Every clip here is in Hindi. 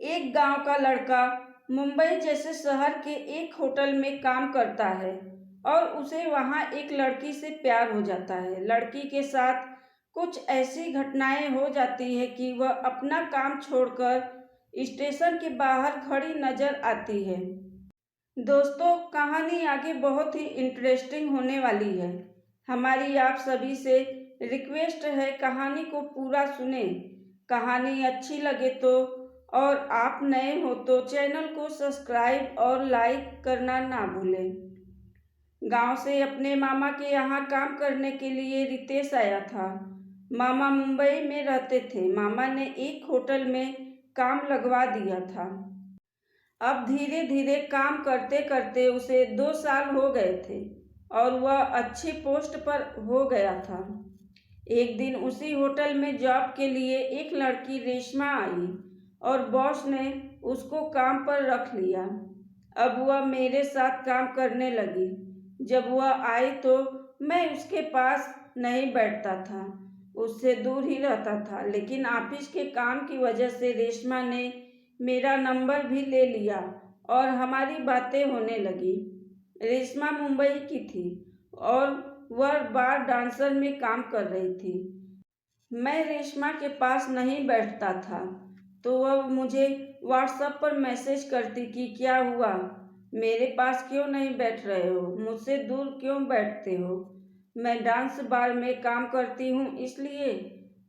एक गांव का लड़का मुंबई जैसे शहर के एक होटल में काम करता है और उसे वहां एक लड़की से प्यार हो जाता है। लड़की के साथ कुछ ऐसी घटनाएं हो जाती है कि वह अपना काम छोड़कर स्टेशन के बाहर खड़ी नजर आती है। दोस्तों, कहानी आगे बहुत ही इंटरेस्टिंग होने वाली है। हमारी आप सभी से रिक्वेस्ट है, कहानी को पूरा सुने। कहानी अच्छी लगे तो और आप नए हो तो चैनल को सब्सक्राइब और लाइक करना ना भूलें। गांव से अपने मामा के यहाँ काम करने के लिए रितेश आया था। मामा मुंबई में रहते थे। मामा ने एक होटल में काम लगवा दिया था। अब धीरे धीरे काम करते करते उसे 2 साल हो गए थे और वह अच्छी पोस्ट पर हो गया था। एक दिन उसी होटल में जॉब के लिए एक लड़की रेशमा आई और बॉस ने उसको काम पर रख लिया। अब वह मेरे साथ काम करने लगी। जब वह आई तो मैं उसके पास नहीं बैठता था, उससे दूर ही रहता था, लेकिन ऑफिस के काम की वजह से रेशमा ने मेरा नंबर भी ले लिया और हमारी बातें होने लगी। रेशमा मुंबई की थी और वह बार डांसर में काम कर रही थी। मैं रेशमा के पास नहीं बैठता था तो वह मुझे व्हाट्सएप पर मैसेज करती कि क्या हुआ, मेरे पास क्यों नहीं बैठ रहे हो, मुझसे दूर क्यों बैठते हो। मैं डांस बार में काम करती हूँ इसलिए।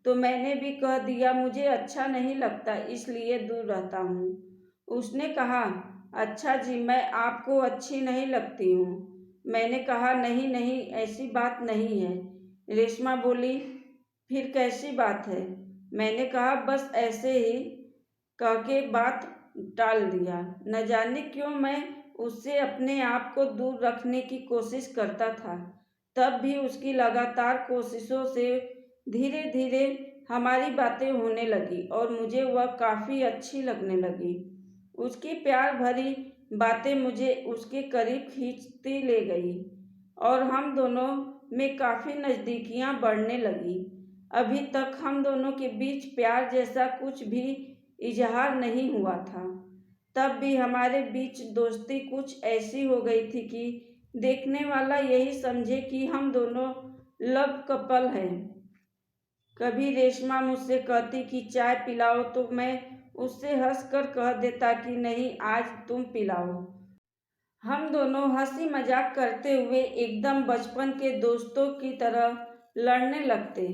तो मैंने भी कह दिया मुझे अच्छा नहीं लगता इसलिए दूर रहता हूँ। उसने कहा, अच्छा जी, मैं आपको अच्छी नहीं लगती हूँ। मैंने कहा, नहीं नहीं, ऐसी बात नहीं है। रेशमा बोली, फिर कैसी बात है। मैंने कहा, बस ऐसे ही, कह के बात टाल दिया। न जाने क्यों मैं उससे अपने आप को दूर रखने की कोशिश करता था। तब भी उसकी लगातार कोशिशों से धीरे धीरे हमारी बातें होने लगी और मुझे वह काफ़ी अच्छी लगने लगी। उसकी प्यार भरी बातें मुझे उसके करीब खींचती ले गई और हम दोनों में काफ़ी नज़दीकियाँ बढ़ने लगी। अभी तक हम दोनों के बीच प्यार जैसा कुछ भी इजहार नहीं हुआ था। तब भी हमारे बीच दोस्ती कुछ ऐसी हो गई थी कि देखने वाला यही समझे कि हम दोनों लव कपल हैं। कभी रेशमा मुझसे कहती कि चाय पिलाओ तो मैं उससे हंसकर कह देता कि नहीं, आज तुम पिलाओ। हम दोनों हंसी मजाक करते हुए एकदम बचपन के दोस्तों की तरह लड़ने लगते।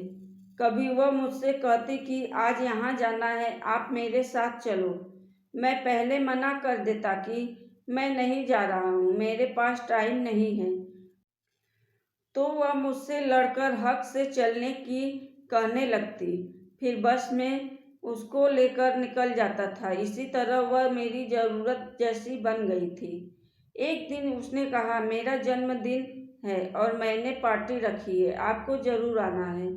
कभी वह मुझसे कहती कि आज यहाँ जाना है, आप मेरे साथ चलो। मैं पहले मना कर देता कि मैं नहीं जा रहा हूँ, मेरे पास टाइम नहीं है। तो वह मुझसे लड़कर हक से चलने की कहने लगती। फिर बस में उसको लेकर निकल जाता था। इसी तरह वह मेरी ज़रूरत जैसी बन गई थी। एक दिन उसने कहा, मेरा जन्मदिन है और मैंने पार्टी रखी है, आपको ज़रूर आना है।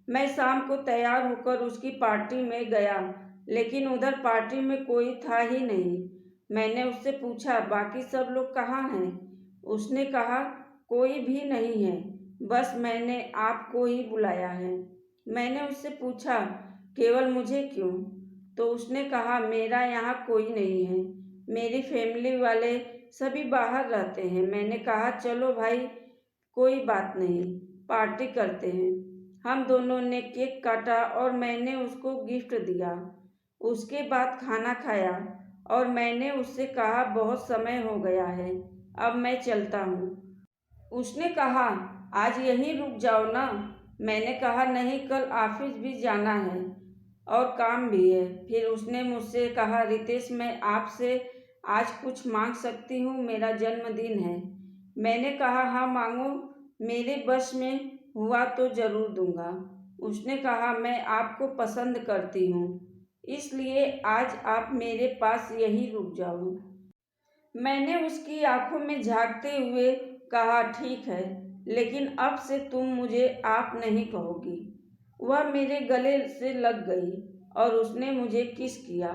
मैं शाम को तैयार होकर उसकी पार्टी में गया, लेकिन उधर पार्टी में कोई था ही नहीं। मैंने उससे पूछा, बाकी सब लोग कहाँ हैं? उसने कहा, कोई भी नहीं है, बस मैंने आपको ही बुलाया है। मैंने उससे पूछा, केवल मुझे क्यों? तो उसने कहा, मेरा यहाँ कोई नहीं है, मेरी फैमिली वाले सभी बाहर रहते हैं। मैंने कहा, चलो भाई, कोई बात नहीं, पार्टी करते हैं। हम दोनों ने केक काटा और मैंने उसको गिफ्ट दिया। उसके बाद खाना खाया और मैंने उससे कहा, बहुत समय हो गया है, अब मैं चलता हूँ। उसने कहा, आज यहीं रुक जाओ ना। मैंने कहा, नहीं, कल ऑफिस भी जाना है और काम भी है। फिर उसने मुझसे कहा, रितेश, मैं आपसे आज कुछ मांग सकती हूँ, मेरा जन्मदिन है। मैंने कहा, हाँ मांगो, मेरे बस में हुआ तो ज़रूर दूंगा। उसने कहा, मैं आपको पसंद करती हूँ, इसलिए आज आप मेरे पास यहीं रुक जाओ। मैंने उसकी आंखों में झांकते हुए कहा, ठीक है, लेकिन अब से तुम मुझे आप नहीं कहोगी। वह मेरे गले से लग गई और उसने मुझे किस किया।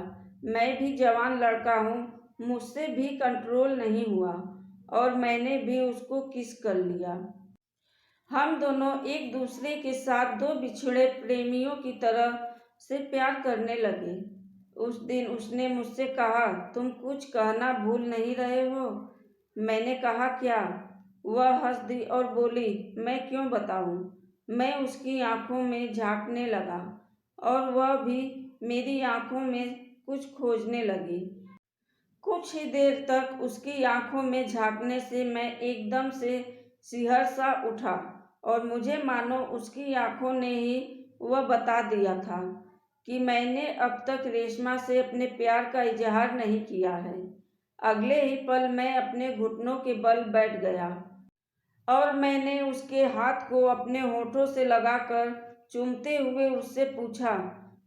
मैं भी जवान लड़का हूँ, मुझसे भी कंट्रोल नहीं हुआ और मैंने भी उसको किस कर लिया। हम दोनों एक दूसरे के साथ दो बिछड़े प्रेमियों की तरह से प्यार करने लगे। उस दिन उसने मुझसे कहा, तुम कुछ कहना भूल नहीं रहे हो? मैंने कहा, क्या? वह हंस दी और बोली, मैं क्यों बताऊं? मैं उसकी आंखों में झांकने लगा और वह भी मेरी आंखों में कुछ खोजने लगी। कुछ ही देर तक उसकी आंखों में झांकने से मैं एकदम से सिहर सा उठा और मुझे मानो उसकी आंखों ने ही वह बता दिया था कि मैंने अब तक रेशमा से अपने प्यार का इजहार नहीं किया है। अगले ही पल मैं अपने घुटनों के बल बैठ गया और मैंने उसके हाथ को अपने होठों से लगाकर चूमते हुए उससे पूछा,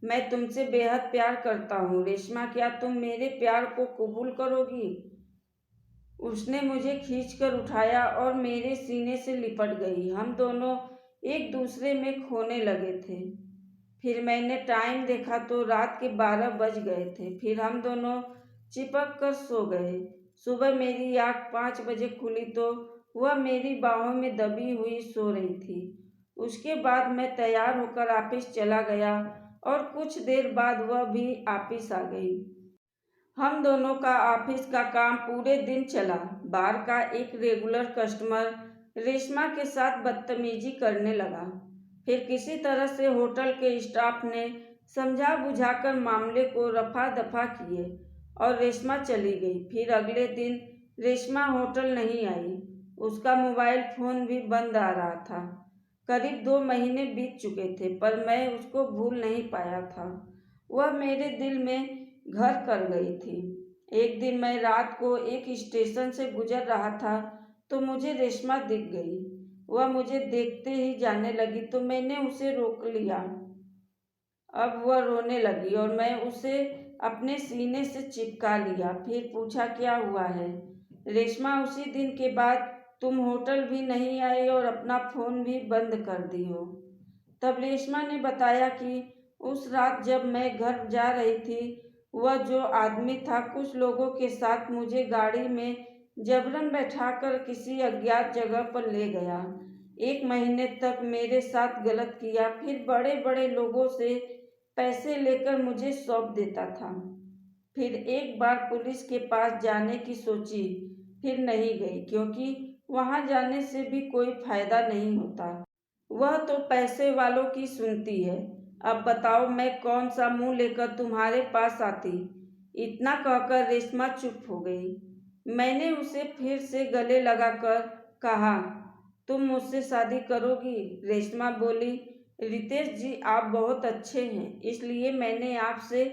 मैं तुमसे बेहद प्यार करता हूँ रेशमा, क्या तुम मेरे प्यार को कबूल करोगी? उसने मुझे खींचकर उठाया और मेरे सीने से लिपट गई। हम दोनों एक दूसरे में खोने लगे थे। फिर मैंने टाइम देखा तो रात के 12 बज गए थे। फिर हम दोनों चिपक कर सो गए। सुबह मेरी आँख 5 बजे खुली तो वह मेरी बाहों में दबी हुई सो रही थी। उसके बाद मैं तैयार होकर ऑफिस चला गया और कुछ देर बाद वह भी ऑफिस आ गई। हम दोनों का ऑफिस का काम पूरे दिन चला। बार का एक रेगुलर कस्टमर रेशमा के साथ बदतमीजी करने लगा। फिर किसी तरह से होटल के स्टाफ ने समझा बुझाकर मामले को रफा दफा किए और रेशमा चली गई। फिर अगले दिन रेशमा होटल नहीं आई। उसका मोबाइल फ़ोन भी बंद आ रहा था। करीब 2 महीने बीत चुके थे पर मैं उसको भूल नहीं पाया था। वह मेरे दिल में घर कर गई थी। एक दिन मैं रात को एक स्टेशन से गुजर रहा था तो मुझे रेशमा दिख गई। वह मुझे देखते ही जाने लगी तो मैंने उसे रोक लिया। अब वह रोने लगी और मैं उसे अपने सीने से चिपका लिया। फिर पूछा, क्या हुआ है रेशमा? उसी दिन के बाद तुम होटल भी नहीं आई और अपना फ़ोन भी बंद कर दी हो। तब रेशमा ने बताया कि उस रात जब मैं घर जा रही थी, वह जो आदमी था कुछ लोगों के साथ मुझे गाड़ी में जबरन बैठाकर किसी अज्ञात जगह पर ले गया। 1 महीने तक मेरे साथ गलत किया, फिर बड़े बड़े लोगों से पैसे लेकर मुझे सौंप देता था। फिर एक बार पुलिस के पास जाने की सोची, फिर नहीं गई क्योंकि वहाँ जाने से भी कोई फायदा नहीं होता। वह तो पैसे वालों की सुनती है। अब बताओ मैं कौन सा मुंह लेकर तुम्हारे पास आती? इतना कहकर रेशमा चुप हो गई। मैंने उसे फिर से गले लगाकर कहा, तुम मुझसे शादी करोगी? रेशमा बोली, रितेश जी आप बहुत अच्छे हैं इसलिए मैंने आपसे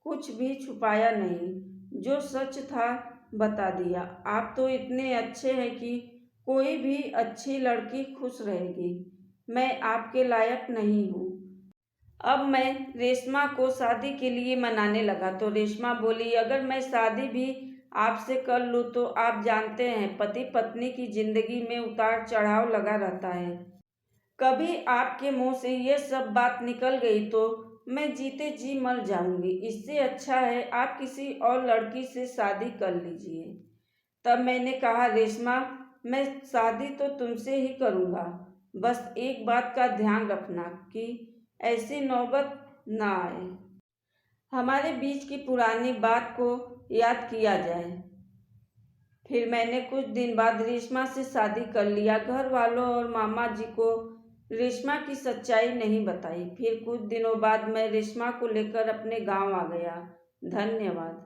कुछ भी छुपाया नहीं, जो सच था बता दिया। आप तो इतने अच्छे हैं कि कोई भी अच्छी लड़की खुश रहेगी। मैं आपके लायक नहीं हूँ। अब मैं रेशमा को शादी के लिए मनाने लगा तो रेशमा बोली, अगर मैं शादी भी आपसे कर लूँ तो आप जानते हैं पति पत्नी की जिंदगी में उतार चढ़ाव लगा रहता है। कभी आपके मुंह से ये सब बात निकल गई तो मैं जीते जी मर जाऊंगी। इससे अच्छा है आप किसी और लड़की से शादी कर लीजिए। तब मैंने कहा, रेशमा मैं शादी तो तुमसे ही करूँगा, बस एक बात का ध्यान रखना कि ऐसी नौबत ना आए। हमारे बीच की पुरानी बात को याद किया जाए। फिर मैंने कुछ दिन बाद रेशमा से शादी कर लिया। घर वालों और मामा जी को रेशमा की सच्चाई नहीं बताई। फिर कुछ दिनों बाद मैं रेशमा को लेकर अपने गांव आ गया। धन्यवाद।